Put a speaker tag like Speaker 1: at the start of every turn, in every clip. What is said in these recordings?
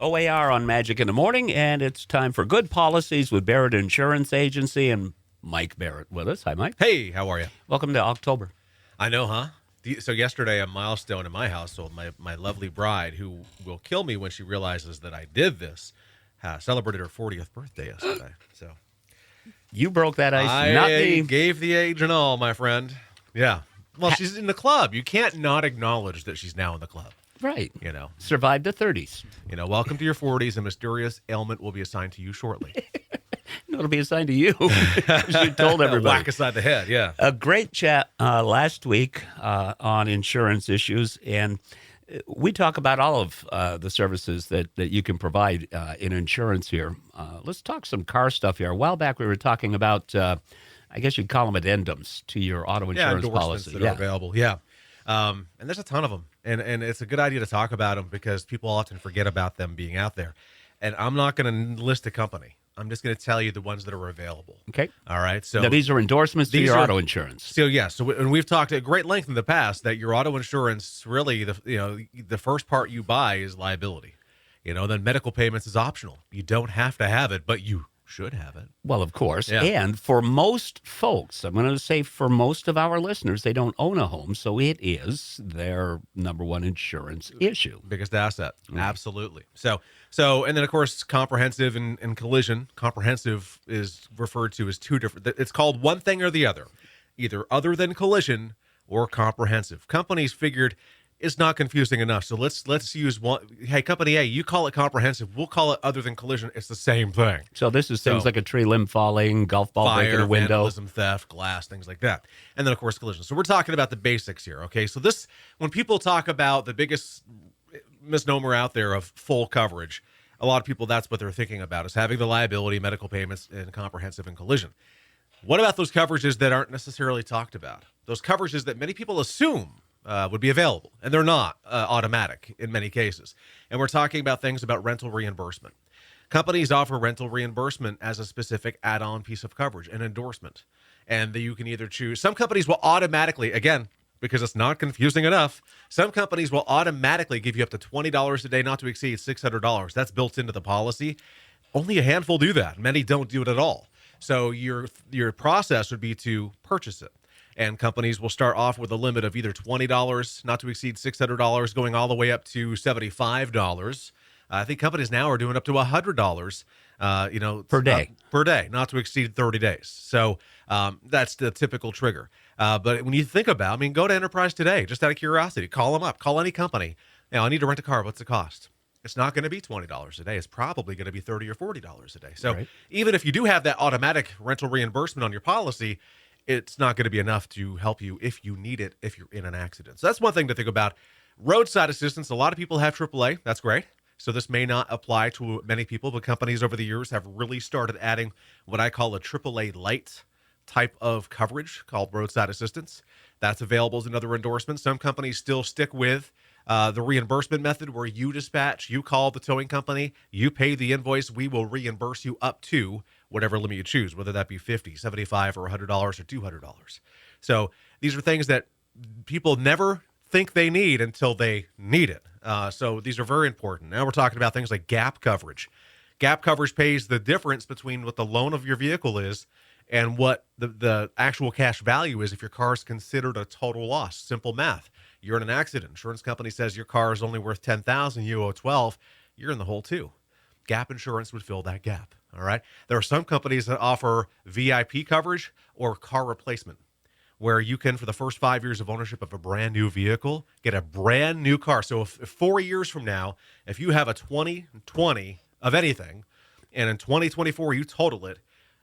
Speaker 1: OAR on Magic in the Morning, and it's time for Good Policies with Barrett Insurance Agency and Mike Barrett with us. Hi, Mike.
Speaker 2: Hey, how are you?
Speaker 1: Welcome to October.
Speaker 2: I know, huh? So yesterday, a milestone in my household, my lovely bride, who will kill me when she realizes that I did this, celebrated her 40th birthday yesterday. So
Speaker 1: You broke that ice,
Speaker 2: I
Speaker 1: not me.
Speaker 2: gave the age and all, my friend. Yeah. Well, she's in the club. You can't not acknowledge that she's now in the club.
Speaker 1: Right.
Speaker 2: You know.
Speaker 1: Survived the 30s.
Speaker 2: Welcome to your 40s. A mysterious ailment will be assigned to you shortly.
Speaker 1: No, it'll be assigned to you. You told everybody.
Speaker 2: Whack aside the head, yeah.
Speaker 1: A great chat last week on insurance issues, and we talk about all of the services that you can provide in insurance here. Let's talk some car stuff here. A while back, we were talking about, I guess you'd call them addendums to your auto insurance
Speaker 2: endorsements
Speaker 1: policy.
Speaker 2: that are available, yeah. And there's a ton of them, and it's a good idea to talk about them because people often forget about them being out there. And I'm not going to list a company. I'm just going to tell you the ones that are available.
Speaker 1: Okay.
Speaker 2: All right. So
Speaker 1: now, these are endorsements to your auto insurance.
Speaker 2: So and we've talked at great length in the past that your auto insurance really the first part you buy is liability. Then medical payments is optional. You don't have to have it, but you should have it.
Speaker 1: Well, of course.
Speaker 2: Yeah.
Speaker 1: And for most folks, I'm going to say for most of our listeners, they don't own a home, so it is their number one insurance issue.
Speaker 2: Biggest asset. Absolutely. So, and then of course, comprehensive and collision. Comprehensive is referred to as two different. It's called one thing or the other, either other than collision or comprehensive. Companies figured it's not confusing enough, so let's use one. Hey, company A, you call it comprehensive. We'll call it other than collision. It's the same thing.
Speaker 1: So this is things like a tree limb falling, golf ball breaking a window,
Speaker 2: vandalism, theft, glass, things like that. And then of course collision. So we're talking about the basics here. Okay, so when people talk about the biggest misnomer out there of full coverage, a lot of people, that's what they're thinking about, is having the liability, medical payments, and comprehensive and collision. What about those coverages that aren't necessarily talked about? Those coverages that many people assume would be available, and they're not automatic in many cases. And we're talking about things about rental reimbursement. Companies offer rental reimbursement as a specific add-on piece of coverage, an endorsement. And you can either choose. Some companies will automatically, again, because it's not confusing enough, some companies will automatically give you up to $20 a day, not to exceed $600. That's built into the policy. Only a handful do that. Many don't do it at all. So your process would be to purchase it. And companies will start off with a limit of either $20, not to exceed $600, going all the way up to $75. I think companies now are doing up to $100,
Speaker 1: per day,
Speaker 2: not to exceed 30 days. So that's the typical trigger. But when you think about, go to Enterprise today, just out of curiosity, call them up, call any company. I need to rent a car. What's the cost? It's not going to be $20 a day. It's probably going to be $30 or $40 a day. So even if you do have that automatic rental reimbursement on your policy, it's not going to be enough to help you if you need it, if you're in an accident. So that's one thing to think about. Roadside assistance, a lot of people have AAA. That's great. So this may not apply to many people, but companies over the years have really started adding what I call a AAA light type of coverage called roadside assistance. That's available as another endorsement. Some companies still stick with the reimbursement method where you dispatch, you call the towing company, you pay the invoice, we will reimburse you up to whatever limit you choose, whether that be $50, $75, or $100 or $200. So these are things that people never think they need until they need it. So these are very important. Now we're talking about things like gap coverage. Gap coverage pays the difference between what the loan of your vehicle is and what the actual cash value is if your car is considered a total loss. Simple math. You're in an accident. Insurance company says your car is only worth $10,000. You owe $12,000. You're in the hole too. Gap insurance would fill that gap. All right. There are some companies that offer VIP coverage or car replacement, where you can, for the first 5 years of ownership of a brand new vehicle, get a brand new car. So if 4 years from now, if you have a 2020 of anything, and in 2024 you total it,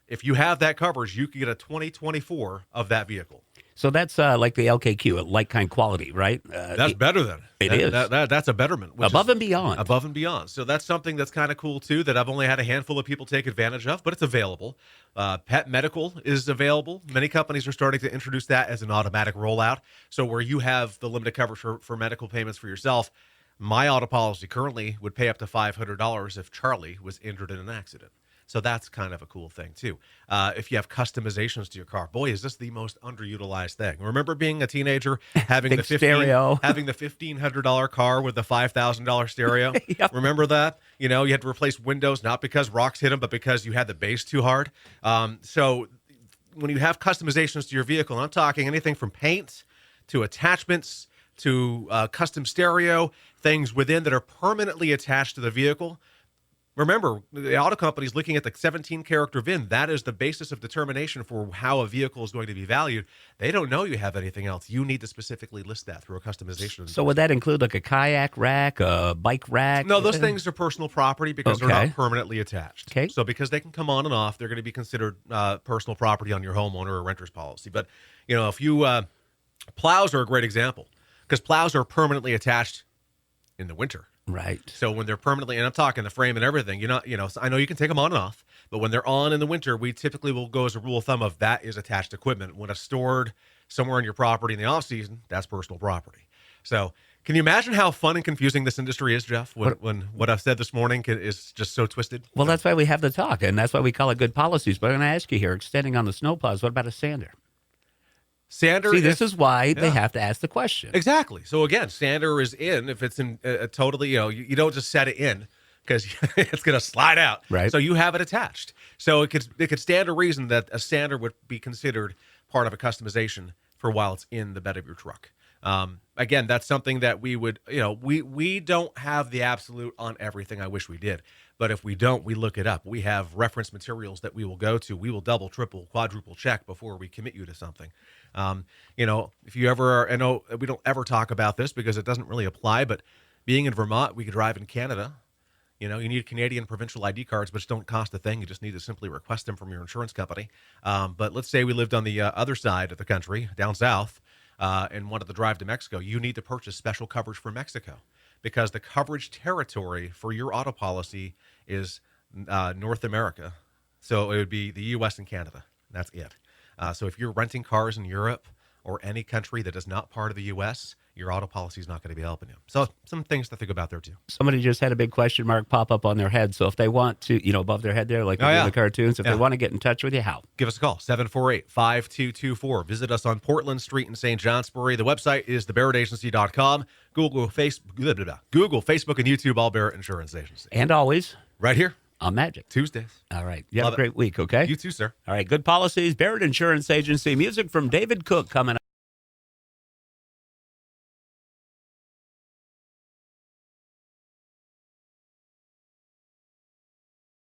Speaker 2: if you have that coverage, you can get a 2024 of that vehicle.
Speaker 1: So that's like the LKQ, like kind quality, right?
Speaker 2: That's better than
Speaker 1: it is.
Speaker 2: That's a betterment.
Speaker 1: Above and beyond.
Speaker 2: Above and beyond. So that's something that's kind of cool, too, that I've only had a handful of people take advantage of, but it's available. Pet medical is available. Many companies are starting to introduce that as an automatic rollout. So where you have the limited coverage for medical payments for yourself, my auto policy currently would pay up to $500 if Charlie was injured in an accident. So that's kind of a cool thing, too. If you have customizations to your car, boy, is this the most underutilized thing. Remember being a teenager, having the
Speaker 1: stereo,
Speaker 2: having the $1,500 car with the $5,000 stereo?
Speaker 1: Yep.
Speaker 2: Remember that? You had to replace windows, not because rocks hit them, but because you had the base too hard. So when you have customizations to your vehicle, and I'm talking anything from paint to attachments to custom stereo, things within that are permanently attached to the vehicle. Remember, the auto company is looking at the 17-character VIN. That is the basis of determination for how a vehicle is going to be valued. They don't know you have anything else. You need to specifically list that through a customization.
Speaker 1: So would that include like a kayak rack, a bike rack?
Speaker 2: No, those things are personal property because they're
Speaker 1: Okay.
Speaker 2: not permanently attached.
Speaker 1: Okay.
Speaker 2: So because they can come on and off, they're going to be considered personal property on your homeowner or renter's policy. But, if you plows are a great example because plows are permanently attached in the winter.
Speaker 1: Right.
Speaker 2: So when they're permanently, and I'm talking the frame and everything, I know you can take them on and off, but when they're on in the winter, we typically will go as a rule of thumb of that is attached equipment. When it's stored somewhere in your property in the off season, that's personal property. So can you imagine how fun and confusing this industry is, Jeff? When what I've said this morning is just so twisted.
Speaker 1: Well, that's why we have the talk, and that's why we call it good policies. But I'm going to ask you here, extending on the snowplows, what about a sander?
Speaker 2: Sander.
Speaker 1: See, this is why they have to ask the question.
Speaker 2: Exactly. So again, sander is in if it's in totally. You don't just set it in because it's going to slide out.
Speaker 1: Right.
Speaker 2: So you have it attached. So it could stand to reason that a sander would be considered part of a customization for while it's in the bed of your truck. Again, that's something that we would. We don't have the absolute on everything. I wish we did. But if we don't, we look it up. We have reference materials that we will go to. We will double, triple, quadruple check before we commit you to something. If you ever, I know we don't ever talk about this because it doesn't really apply, but being in Vermont, we could drive in Canada. You need Canadian provincial ID cards, which don't cost a thing. You just need to simply request them from your insurance company. But let's say we lived on the other side of the country, down south, and wanted to drive to Mexico. You need to purchase special coverage for Mexico because the coverage territory for your auto policy is North America. So it would be the U.S. and Canada. That's it. So if you're renting cars in Europe or any country that is not part of the U.S., your auto policy is not going to be helping you. So some things to think about there, too.
Speaker 1: Somebody just had a big question mark pop up on their head. So if they want to, above their head there, like in the cartoons, if they want to get in touch with you, how?
Speaker 2: Give us a call, 748-5224. Visit us on Portland Street in St. Johnsbury. The website is thebarrettagency.com. Google, Facebook, and YouTube, all Barrett Insurance Agency.
Speaker 1: And always,
Speaker 2: right here
Speaker 1: on Magic
Speaker 2: Tuesdays.
Speaker 1: All right. You have a great week, okay?
Speaker 2: You too, sir.
Speaker 1: All right. Good policies, Barrett Insurance Agency. Music from David Cook coming up.